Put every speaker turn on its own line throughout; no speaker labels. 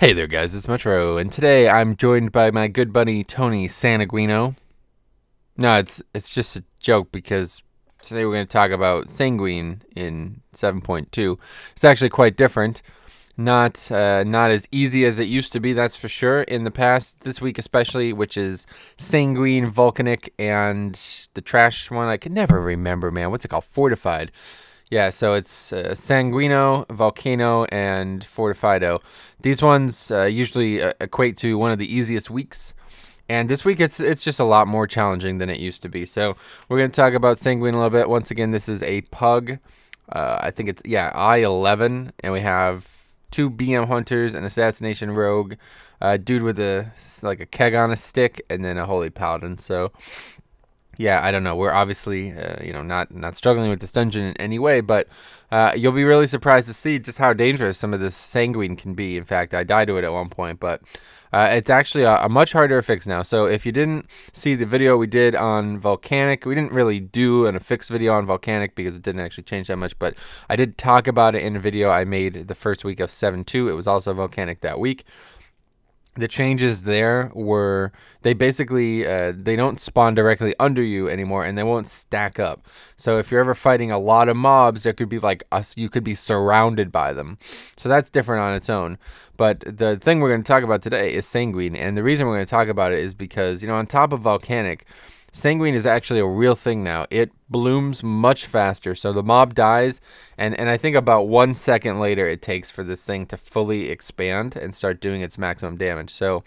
Hey there guys, it's Metro, and today I'm joined by my good buddy Tony Sanguino. No, it's just a joke because today we're going to talk about Sanguine in 7.2. It's actually quite different. Not as easy as it used to be, that's for sure, in the past, this week especially, which is Sanguine, Volcanic, and the trash one. I can never remember, man. What's it called? Fortified. Yeah, so it's Sanguino, Volcano, and Fortifido. These ones usually equate to one of the easiest weeks. And this week it's just a lot more challenging than it used to be. So we're going to talk about Sanguine a little bit. Once again, this is a PUG. I think it's, yeah, I-11. And we have 2 BM Hunters, an Assassination Rogue, a dude with a keg on a stick, and then a Holy Paladin. So yeah, I don't know. We're obviously, not struggling with this dungeon in any way, but you'll be really surprised to see just how dangerous some of this Sanguine can be. In fact, I died to it at one point, but it's actually a much harder fix now. So if you didn't see the video we did on Volcanic, we didn't really do an affix video on Volcanic because it didn't actually change that much, but I did talk about it in a video I made the first week of 7.2. It was also Volcanic that week. The changes there were they basically they don't spawn directly under you anymore, and they won't stack up. So if you're ever fighting a lot of mobs, there could be like us, you could be surrounded by them. So that's different on its own. But the thing we're going to talk about today is Sanguine, and the reason we're going to talk about it is because, on top of Volcanic, Sanguine is actually a real thing now. It blooms much faster. So the mob dies, and I think about 1 second later it takes for this thing to fully expand and start doing its maximum damage. So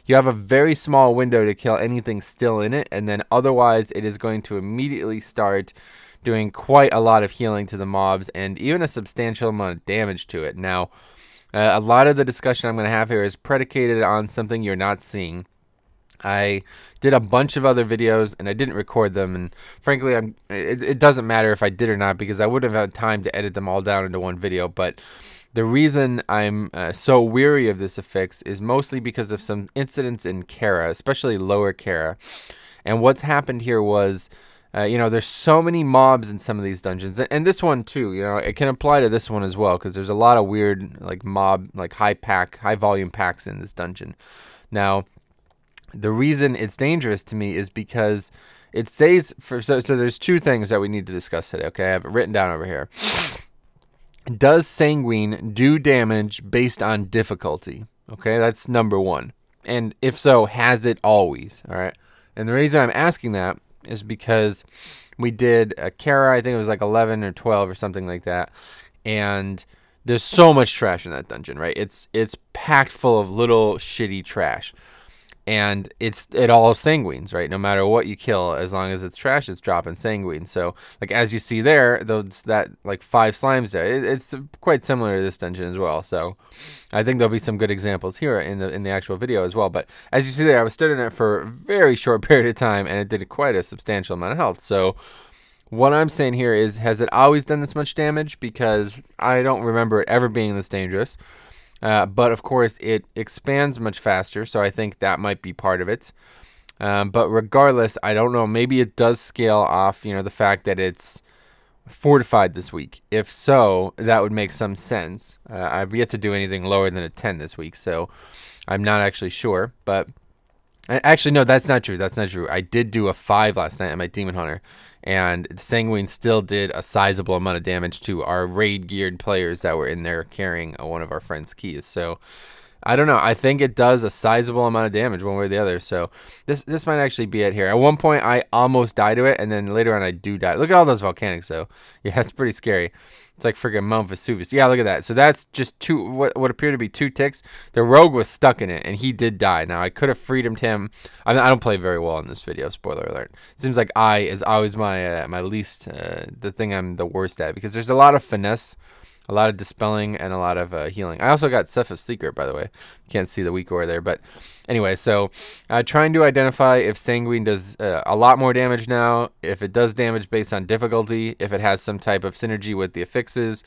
you have a very small window to kill anything still in it, and then otherwise it is going to immediately start doing quite a lot of healing to the mobs and even a substantial amount of damage to it. Now, a lot of the discussion I'm going to have here is predicated on something you're not seeing. I did a bunch of other videos and I didn't record them, and frankly it doesn't matter if I did or not because I wouldn't have had time to edit them all down into one video. But the reason I'm so weary of this affix is mostly because of some incidents in Kara, especially lower Kara. And what's happened here was there's so many mobs in some of these dungeons, and this one too, it can apply to this one as well, because there's a lot of weird high volume packs in this dungeon. Now, the reason it's dangerous to me is because it stays for, so there's 2 things that we need to discuss today, okay? I have it written down over here. Does Sanguine do damage based on difficulty? Okay, that's number 1. And if so, has it always? All right. And the reason I'm asking that is because we did a Kara, I think it was like 11 or 12 or something like that. And there's so much trash in that dungeon, right? It's packed full of little shitty trash. And it all Sanguines, right? No matter what you kill, as long as it's trash, it's dropping Sanguine. So, like as you see there, that 5 slimes there, it's quite similar to this dungeon as well. So, I think there'll be some good examples here in the actual video as well. But as you see there, I was stood in it for a very short period of time, and it did quite a substantial amount of health. So, what I'm saying here is, has it always done this much damage? Because I don't remember it ever being this dangerous. But of course it expands much faster, so I think that might be part of it. But regardless, I don't know, maybe it does scale off, the fact that it's fortified this week. If so, that would make some sense. I've yet to do anything lower than a 10 this week, so I'm not actually sure. But actually, no, that's not true. That's not true. I did do a 5 last night at my Demon Hunter, and Sanguine still did a sizable amount of damage to our raid-geared players that were in there carrying one of our friend's keys. So, I don't know. I think it does a sizable amount of damage one way or the other. So, this might actually be it here. At one point, I almost died to it, and then later on, I do die. Look at all those volcanics, though. Yeah, it's pretty scary. It's like freaking Mount Vesuvius. Yeah, look at that. So that's just what appear to be 2 ticks. The rogue was stuck in it, and he did die. Now, I could have freed him. I don't play very well in this video, spoiler alert. It seems like I is always my least, the thing I'm the worst at, because there's a lot of finesse, a lot of dispelling, and a lot of healing. I also got Cephal's Secret, by the way. You can't see the weak ore there, but anyway, so trying to identify if Sanguine does a lot more damage now, if it does damage based on difficulty, if it has some type of synergy with the affixes,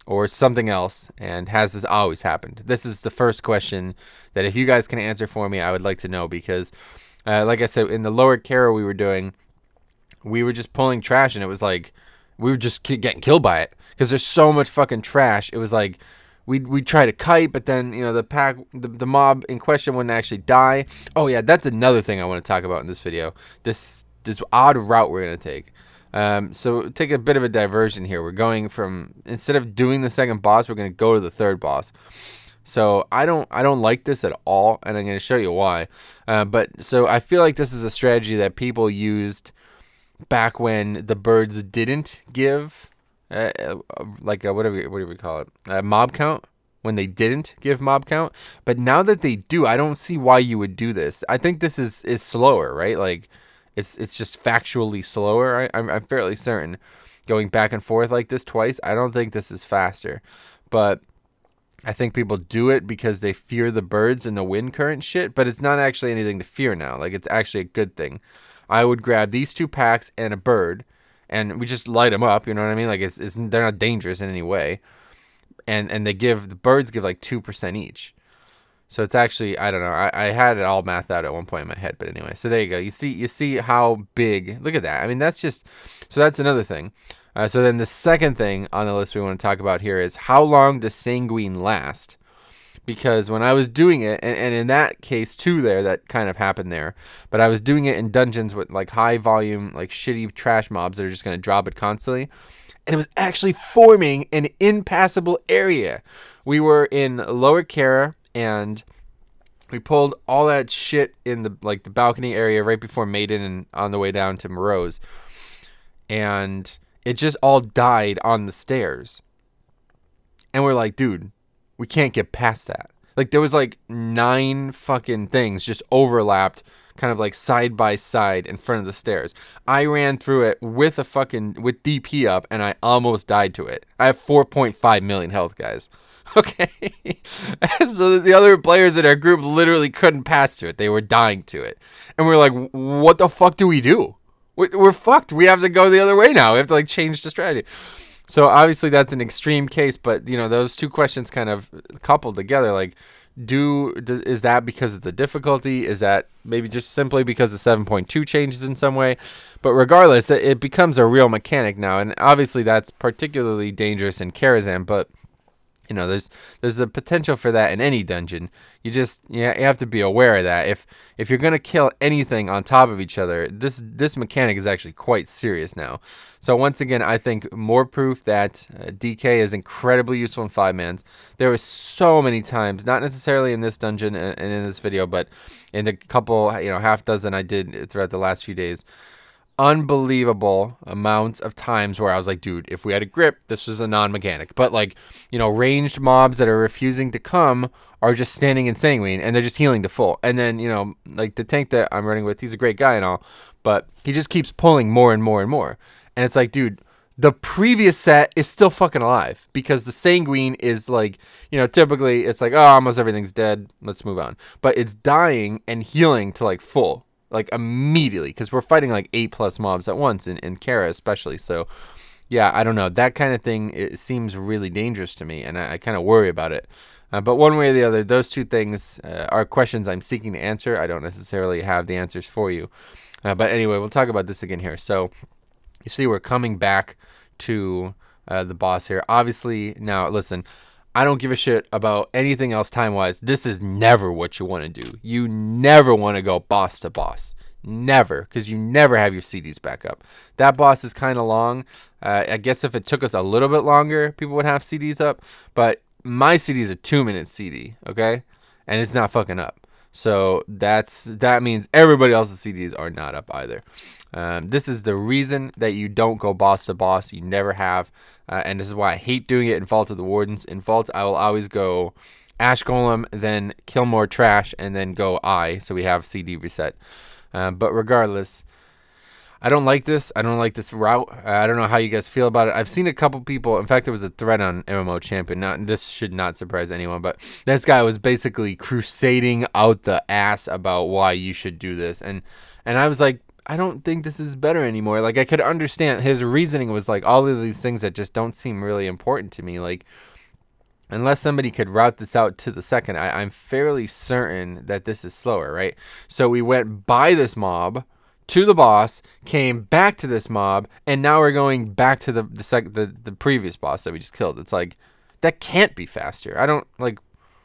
or something else, and has this always happened? This is the first question that if you guys can answer for me, I would like to know, because like I said, in the lower Kara we were doing, we were just pulling trash, and it was like we were just getting killed by it because there's so much fucking trash. It was like we'd try to kite, but then, you know, the mob in question wouldn't actually die. Oh yeah, that's another thing I want to talk about in this video. This odd route we're gonna take. So take a bit of a diversion here. We're going from, instead of doing the second boss, we're gonna go to the third boss. So I don't like this at all, and I'm gonna show you why. But so I feel like this is a strategy that people used back when the birds didn't give like a, what do we call it, a mob count, when they didn't give mob count. But now that they do, I don't see why you would do this. I think this is slower, right? Like it's just factually slower. I'm fairly certain, going back and forth like this twice. I don't think this is faster, but I think people do it because they fear the birds and the wind current shit, but it's not actually anything to fear now. Like, it's actually a good thing. I would grab these 2 packs and a bird, and we just light them up, you know what I mean? Like, they're not dangerous in any way. And the birds give like 2% each. So it's actually, I don't know. I had it all mathed out at one point in my head, but anyway. So there you go. You see how big, look at that. I mean, that's just, so that's another thing. So then the second thing on the list we want to talk about here is how long does Sanguine last? Because when I was doing it, and in that case too there, that kind of happened there, but I was doing it in dungeons with like high volume, like shitty trash mobs that are just going to drop it constantly. And it was actually forming an impassable area. We were in Lower Kara, and we pulled all that shit in the balcony area right before Maiden and on the way down to Morose. And it just all died on the stairs. And we're like, dude, we can't get past that. Like, there was like 9 fucking things just overlapped, kind of like side by side in front of the stairs. I ran through it with DP up, and I almost died to it. I have 4.5 million health, guys. Okay. So the other players in our group literally couldn't pass to it. They were dying to it. And we're like, what the fuck do we do? We're fucked. We have to go the other way now. We have to like change the strategy. So obviously that's an extreme case, but you know, those 2 questions kind of coupled together. Like, is that because of the difficulty? Is that maybe just simply because the 7.2 changes in some way? But regardless, it becomes a real mechanic now, and obviously that's particularly dangerous in Karazhan. But you know, there's a potential for that in any dungeon. You have to be aware of that. If you're gonna kill anything on top of each other, this mechanic is actually quite serious now. So once again, I think more proof that DK is incredibly useful in 5-mans. There was so many times, not necessarily in this dungeon and in this video, but in the couple, half dozen I did throughout the last few days. Unbelievable amounts of times where I was like, dude, if we had a grip, this was a non-mechanic. But like, ranged mobs that are refusing to come are just standing in Sanguine, and they're just healing to full. And then, like the tank that I'm running with, he's a great guy and all, but he just keeps pulling more and more and more. And it's like, dude, the previous set is still fucking alive, because the Sanguine is like, typically it's like, oh, almost everything's dead, let's move on. But it's dying and healing to like full. Like immediately, because we're fighting like 8+ mobs at once in Kara especially. So yeah, I don't know, that kind of thing, it seems really dangerous to me, and I kind of worry about it. But one way or the other, those 2 things are questions I'm seeking to answer. I don't necessarily have the answers for you, but anyway, we'll talk about this again here. So you see, we're coming back to the boss here. Obviously, now listen, I don't give a shit about anything else time-wise. This is never what you want to do. You never want to go boss to boss. Never, because you never have your CDs back up. That boss is kind of long. I guess if it took us a little bit longer, people would have CDs up. But my CD is a 2-minute CD, okay? And it's not fucking up. So that means everybody else's CDs are not up either. This is the reason that you don't go boss to boss. You never have. And this is why I hate doing it in Vault of the Wardens. In Vault, I will always go Ash Golem, then kill more trash, and then go I, so we have CD reset. But regardless, I don't like this. I don't like this route. I don't know how you guys feel about it. I've seen a couple people. In fact, there was a thread on MMO Champion. This should not surprise anyone, but this guy was basically crusading out the ass about why you should do this. And I was like, I don't think this is better anymore. Like, I could understand his reasoning was like all of these things that just don't seem really important to me. Like, unless somebody could route this out to the second, I'm fairly certain that this is slower, right? So we went by this mob to the boss, came back to this mob, and now we're going back to the previous boss that we just killed. It's like, that can't be faster. I don't like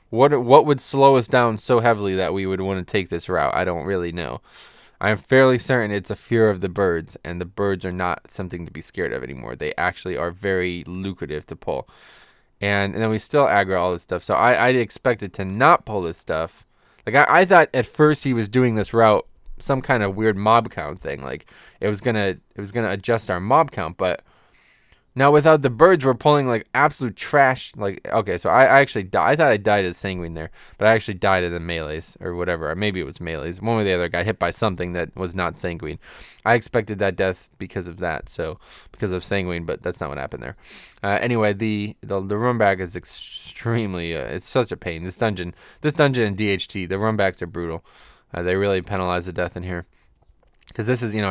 what would slow us down so heavily that we would want to take this route. I don't really know. I am fairly certain it's a fear of the birds, and the birds are not something to be scared of anymore. They actually are very lucrative to pull. And then we still aggro all this stuff. So I expected to not pull this stuff. Like I thought at first he was doing this route some kind of weird mob count thing. Like it was gonna adjust our mob count, but now without the birds, we're pulling like absolute trash. Like, okay, so I actually died. I thought I died as Sanguine there, but I actually died of the melees or whatever. Or maybe it was melees. One or the other got hit by something that was not Sanguine. I expected that death because of that, so because of Sanguine, but that's not what happened there. Anyway, the run back is extremely. It's such a pain. This dungeon in DHT, the run backs are brutal. They really penalize the death in here. Because this is, you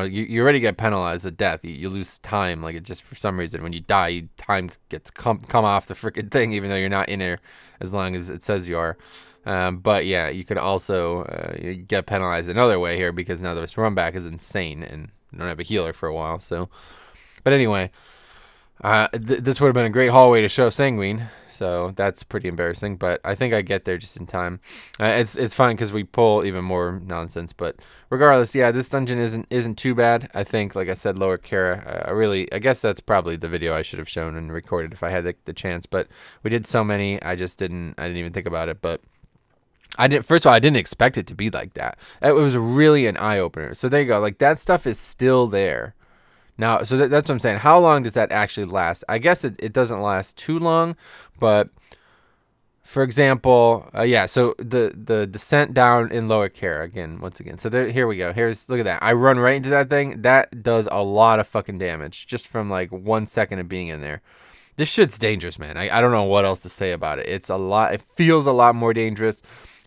already get penalized at death. You lose time. Like, it just, for some reason, when you die, time gets come off the freaking thing, even though you're not in there as long as it says you are. But, yeah, you could also get penalized another way here because now this run back is insane and you don't have a healer for a while. So, but anyway, this would have been a great hallway to show Sanguine. So that's pretty embarrassing, but I think I get there just in time. It's fine because we pull even more nonsense. But regardless, yeah, this dungeon isn't too bad. I think, like I said, Lower Kara. I guess that's probably the video I should have shown and recorded if I had the chance. But we did so many, I didn't even think about it. But first of all, I didn't expect it to be like that. It was really an eye opener. So there you go. Like that stuff is still there. Now, so that's what I'm saying. How long does that actually last? I guess it doesn't last too long, but for example, yeah, so the descent down in Lower Kara, once again. So here we go. Look at that. I run right into that thing. That does a lot of fucking damage just from like 1 second of being in there. This shit's dangerous, man. I don't know what else to say about it. It's a lot. It feels a lot more dangerous.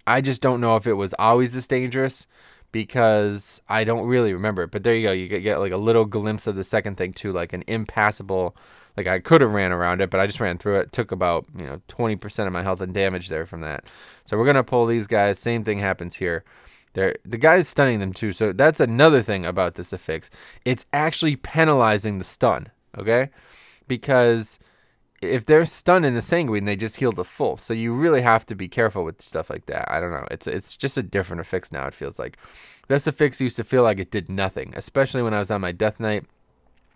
I just don't know if it was always this dangerous, because I don't really remember it. But there you go. You get like a little glimpse of the second thing too, like an impassable, like I could have ran around it, but I just ran through it. Took about 20% of my health and damage there from that. So we're gonna pull these guys. Same thing happens here. The guy's stunning them too. So that's another thing about this affix. It's actually penalizing the stun. Okay, because if they're stunned in the Sanguine, they just heal to full. So you really have to be careful with stuff like that. I don't know. It's just a different affix now, it feels like. This affix used to feel like it did nothing, especially when I was on my Death Knight.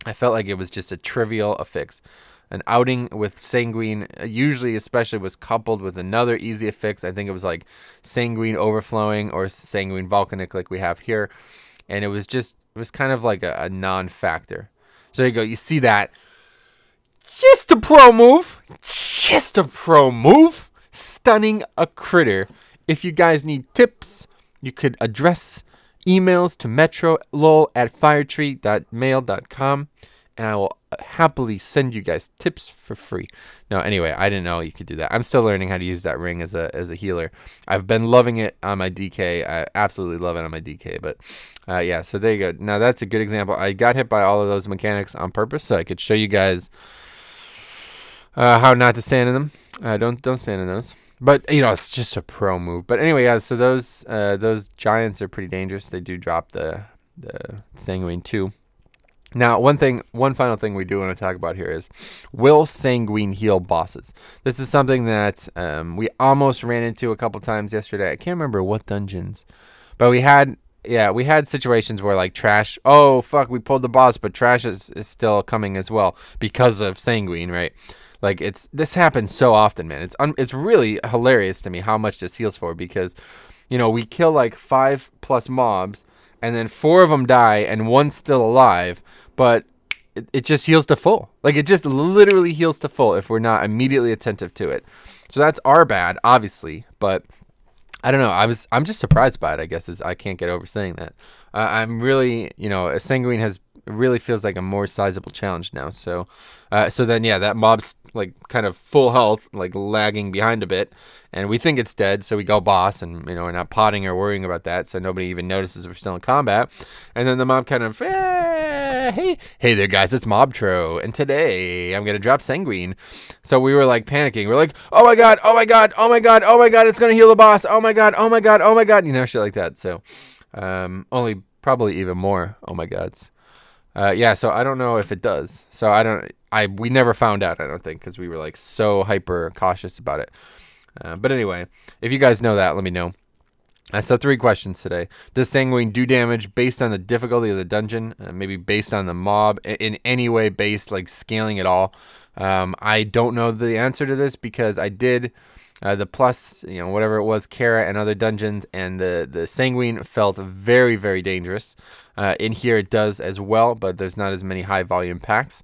I felt like it was just a trivial affix. An outing with Sanguine, usually especially, was coupled with another easy affix. I think it was like Sanguine Overflowing or Sanguine Volcanic like we have here. And it was kind of like a non-factor. So there you go. You see that. Just a pro move. Just a pro move. Stunning a critter. If you guys need tips, you could address emails to metrolol@firetree.mail.com, and I will happily send you guys tips for free. No, anyway, I didn't know you could do that. I'm still learning how to use that ring as a healer. I've been loving it on my DK. I absolutely love it on my DK. But yeah, so there you go. Now that's a good example. I got hit by all of those mechanics on purpose so I could show you guys how not to stand in them. Don't stand in those. But it's just a pro move. But anyway, yeah. So those giants are pretty dangerous. They do drop the Sanguine too. Now, one final thing we do want to talk about here is, will Sanguine heal bosses? This is something that we almost ran into a couple times yesterday. I can't remember what dungeons, but we had situations where like trash. Oh fuck, we pulled the boss, but trash is still coming as well because of Sanguine, right? Like this happens so often, man. It's really hilarious to me how much this heals for, because we kill like 5+ mobs and then 4 of them die and 1's still alive, but it just heals to full. Like it just literally heals to full if we're not immediately attentive to it. So that's our bad, obviously, but I don't know. I'm just surprised by it, I guess. I can't get over saying that. I'm really, a Sanguine really feels like a more sizable challenge now. So then, yeah, that mob's like kind of full health, like lagging behind a bit, and we think it's dead, so we go boss, and we're not potting or worrying about that, so nobody even notices we're still in combat. And then the mob kind of, hey there guys, it's Mobtro, and today I'm gonna drop Sanguine. So we were like panicking. We're like, oh my god, it's gonna heal the boss. Oh my god, shit like that. So only probably even more oh my gods. Yeah, so I don't know if it does. So we never found out, I don't think, because we were like so hyper cautious about it. But anyway, if you guys know that, let me know. So 3 questions today. Does Sanguine do damage based on the difficulty of the dungeon? Maybe based on the mob? In any way based, like scaling at all? I don't know the answer to this because I did the plus, whatever it was, Kara and other dungeons, and the Sanguine felt very, very dangerous. In here it does as well, but there's not as many high volume packs.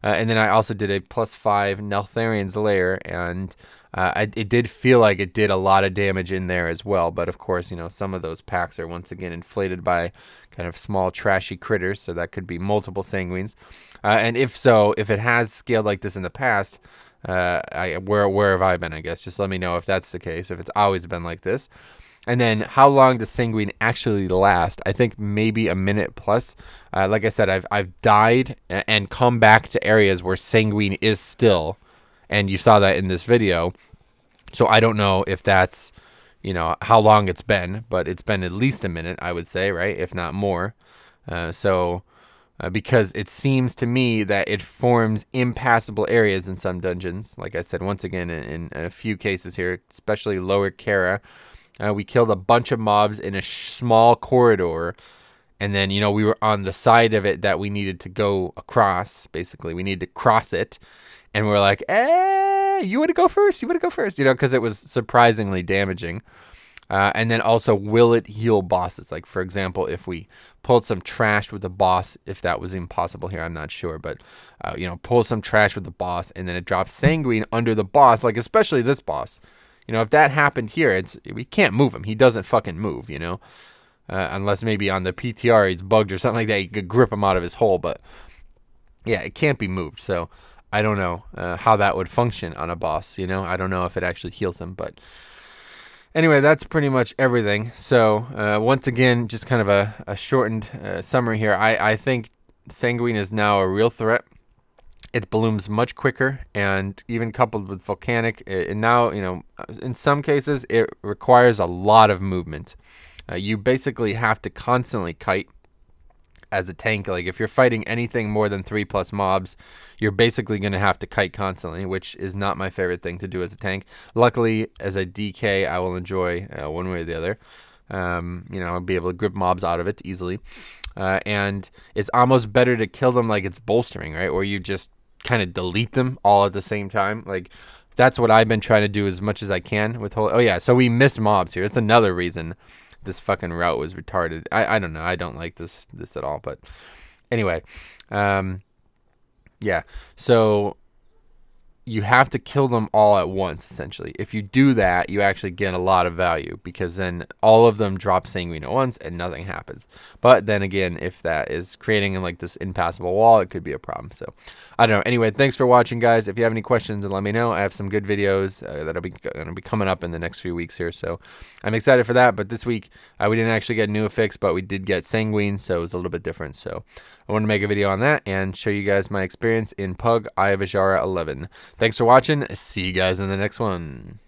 And then I also did a +5 Neltharian's Lair, and it did feel like it did a lot of damage in there as well. But of course, some of those packs are once again inflated by kind of small trashy critters, so that could be multiple Sanguines. And if it has scaled like this in the past, where have I been, I guess? Just let me know if that's the case, if it's always been like this. And then how long does Sanguine actually last? I think maybe a minute plus. Like I said, I've died and come back to areas where Sanguine is still, and you saw that in this video. So I don't know if that's, how long it's been, but it's been at least a minute, I would say, right? If not more. Because it seems to me that it forms impassable areas in some dungeons. Like I said, once again, in a few cases here, especially Lower Kara, we killed a bunch of mobs in a small corridor, and then, we were on the side of it that we needed to go across. Basically, we needed to cross it, and we're like, you want to go first? You want to go first? Because it was surprisingly damaging. And then also, will it heal bosses? Like, for example, if we pulled some trash with the boss, if that was impossible here, I'm not sure. But, pull some trash with the boss, and then it drops Sanguine under the boss, like especially this boss. If that happened here, we can't move him. He doesn't fucking move, unless maybe on the PTR he's bugged or something like that. You could grip him out of his hole, but yeah, it can't be moved. So I don't know how that would function on a boss, I don't know if it actually heals him, but anyway, that's pretty much everything. So once again, just kind of a shortened summary here. I think Sanguine is now a real threat. It blooms much quicker, and even coupled with volcanic, and now, in some cases, it requires a lot of movement. You basically have to constantly kite as a tank. Like, if you're fighting anything more than 3+ mobs, you're basically going to have to kite constantly, which is not my favorite thing to do as a tank. Luckily, as a DK, I will enjoy one way or the other. I'll be able to grip mobs out of it easily. And it's almost better to kill them like it's bolstering, right? Or you just kind of delete them all at the same time. Like, that's what I've been trying to do as much as I can with whole. Oh yeah, so we missed mobs here. It's another reason this fucking route was retarded. I don't know. I don't like this at all. But anyway, yeah. So you have to kill them all at once, essentially. If you do that, you actually get a lot of value, because then all of them drop Sanguine at once and nothing happens. But then again, if that is creating like this impassable wall, it could be a problem. So I don't know. Anyway, thanks for watching, guys. If you have any questions, then let me know. I have some good videos that'll be going to be coming up in the next few weeks here. So I'm excited for that. But this week, we didn't actually get a new fix, but we did get Sanguine, so it was a little bit different. So I want to make a video on that and show you guys my experience in PUG Eye of Aszhara 11. Thanks for watching. See you guys in the next one.